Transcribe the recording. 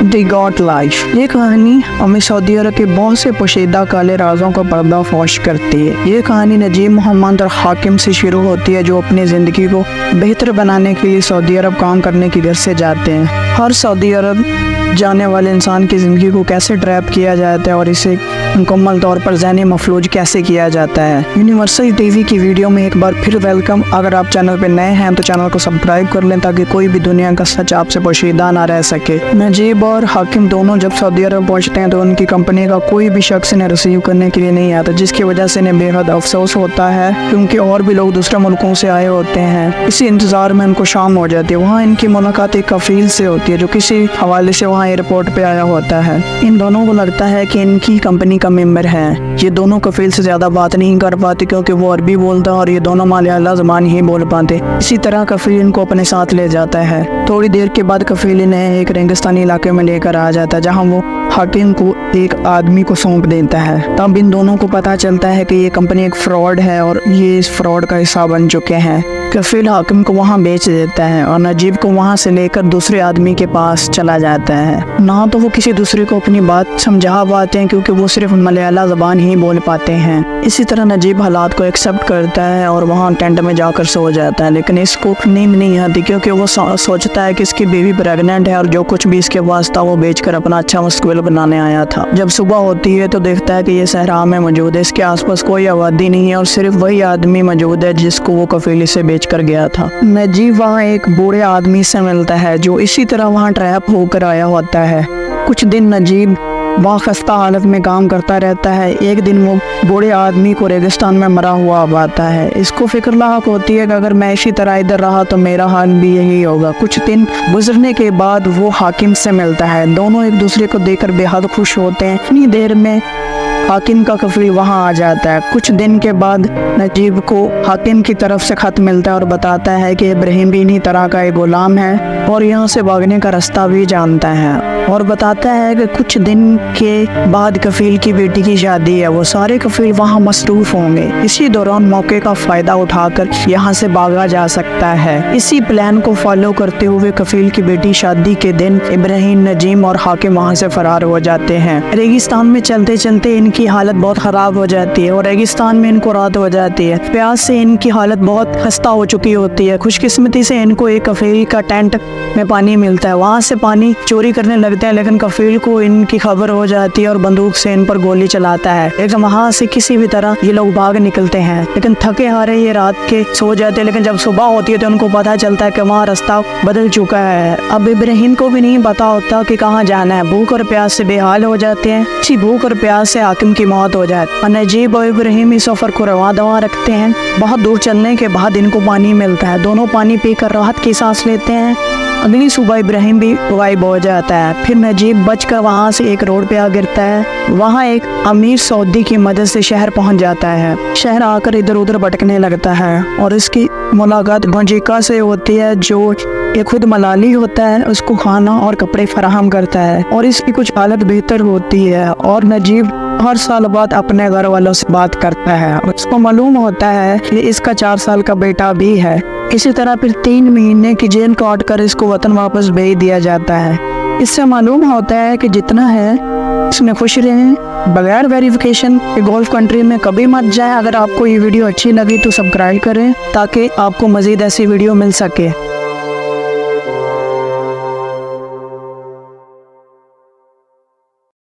दी got life. ये कहानी हमें सऊदी अरब के बहुत से पोशीदा काले राजों का पर्दाफाश करती है। ये कहानी नजीब मोहम्मद और हाकिम से शुरू होती है, जो अपनी ज़िंदगी को बेहतर बनाने के लिए सऊदी अरब काम करने की घर से जाते हैं। हर सऊदी अरब जाने वाले इंसान की ज़िंदगी को कैसे ट्रैप किया जाता है और इसे मुकम्मल तौर पर ज़हनी मफलूज कैसे किया जाता है। यूनिवर्सल टीवी की वीडियो में एक बार फिर वेलकम। अगर आप चैनल पर नए हैं तो चैनल को सब्सक्राइब कर लें ताकि कोई भी दुनिया का सच आपसे पोशीदा ना रह सके। नजीब और हाकिम दोनों जब सऊदी अरब पहुंचते हैं तो उनकी कंपनी का कोई भी शख्स इन्हें रिसीव करने के लिए नहीं आता, जिसकी वजह से इन्हें बेहद अफसोस होता है क्योंकि और भी लोग दूसरे मुल्कों से आए होते हैं। इसी इंतज़ार में उनको शाम हो जाती है। वहाँ इनकी मुलाकात एक कफील से होती है जो किसी हवाले से वहाँ एयरपोर्ट पे आया होता है। इन दोनों को लगता है कि इनकी कंपनी का मेंबर है। ये दोनों कफील से ज़्यादा बात नहीं कर पाते क्योंकि वो अरबी बोलता और ये दोनों मलयालम ज़बान ही बोल पाते। इसी तरह कफील इनको अपने साथ ले जाता है। थोड़ी देर के बाद कफील इन्हें एक रेगिस्तानी इलाके में लेकर आ जाता है, जहाँ वो हाकिम को एक आदमी को सौंप देता है। तब इन दोनों को पता चलता है कि ये कंपनी एक फ्रॉड है और ये इस फ्रॉड का हिस्सा बन चुके हैं। कफील हाकिम को वहाँ बेच देता है और नजीब को वहाँ से लेकर दूसरे आदमी के पास चला जाता है। ना तो वो किसी दूसरे को अपनी बात समझा पाते हैं क्योंकि वो सिर्फ मलयालम ज़बान ही बोल पाते हैं। इसी तरह नजीब हालात को एक्सेप्ट करता है और वहाँ टेंट में जाकर सो जाता है, लेकिन इसको नींद नहीं आती क्योंकि वो सोचता है कि इसकी बीवी प्रेग्नेंट है और जो कुछ भी इसके पास था वो बेचकर अपना अच्छा मुस्तकबिल बनाने आया था। जब सुबह होती है तो देखता है कि ये सहरा में मौजूद है। इसके आसपास कोई आबादी नहीं है और सिर्फ वही आदमी मौजूद है जिसको वो कफीली से बेच कर गया था। नजीब वहाँ एक बूढ़े आदमी से मिलता है जो इसी तरह वहाँ ट्रैप होकर आया होता है। कुछ दिन नजीब वहाँ खस्ता हालत में काम करता रहता है। एक दिन वो बूढ़े आदमी को रेगिस्तान में मरा हुआ पाता है। इसको फिक्र लाक होती है कि अगर मैं इसी तरह इधर रहा तो मेरा हाल भी यही होगा। कुछ दिन गुजरने के बाद वो हाकिम से मिलता है। दोनों एक दूसरे को देखकर बेहद खुश होते हैं। इतनी देर में हाकिम का कफील वहाँ आ जाता है। कुछ दिन के बाद नजीब को हाकिम की तरफ से खत मिलता है और बताता है कि इब्राहिम भी इन्हीं तरह का एक गुलाम है और यहाँ से भागने का रास्ता भी जानता है, और बताता है कि कुछ दिन के बाद कफील की बेटी की शादी है। वो सारे कफील वहाँ मसरूफ होंगे। इसी दौरान मौके का फ़ायदा उठाकर यहाँ से भागा जा सकता है। इसी प्लान को फॉलो करते हुए कफील की बेटी शादी के दिन इब्राहिम, नजीम और हाकिम वहाँ से फरार हो जाते हैं। रेगिस्तान में चलते चलते इनकी हालत बहुत ख़राब हो जाती है और रेगिस्तान में इनको रात हो जाती है। प्यास से इनकी हालत बहुत खस्ता हो चुकी होती है। खुशकिस्मती से इनको एक कफील का टेंट में पानी मिलता है। वहाँ से पानी चोरी करने लगते हैं, लेकिन कफील को इनकी खबर हो जाती है और बंदूक से इन पर गोली चलाता है। लेकिन वहाँ से किसी भी तरह ये लोग भाग निकलते हैं, लेकिन थके हारे ये रात के सो जाते हैं। लेकिन जब सुबह होती है तो उनको पता चलता है कि वहाँ रास्ता बदल चुका है। अब इब्राहिम को भी नहीं पता होता कि कहाँ जाना है। भूख और प्यास से बेहाल हो जाते हैं। इसी भूख और प्यास से हाकिम की मौत हो जाती है और नजीब और इब्राहिम इस सफर को रवा दवा रखते हैं। बहुत दूर चलने के बाद इनको पानी मिलता है। दोनों पानी पीकर राहत की सांस लेते हैं। अगली सुबह इब्राहिम भी गायब हो जाता है। फिर नजीब बचकर वहाँ से एक रोड पे आ गिरता है। वहाँ एक अमीर सऊदी की मदद से शहर पहुँच जाता है। शहर आकर इधर उधर भटकने लगता है और इसकी मुलाकात गंजिका से होती है, जो ये खुद मलाली होता है। उसको खाना और कपड़े फराहम करता है और इसकी कुछ हालत बेहतर होती है और नजीब हर साल बाद अपने घर वालों से बात करता है। उसको मालूम होता है कि इसका 4 साल का बेटा भी है। इसी तरह फिर 3 महीने की जेल काट कर इसको वतन वापस भेज दिया जाता है। इससे मालूम होता है कि जितना है इसमें खुश रहें, बगैर वेरिफिकेशन के गल्फ कंट्री में कभी मत जाएं। अगर आपको ये वीडियो अच्छी लगी तो सब्सक्राइब करें ताकि आपको मज़ीद ऐसी वीडियो मिल सके।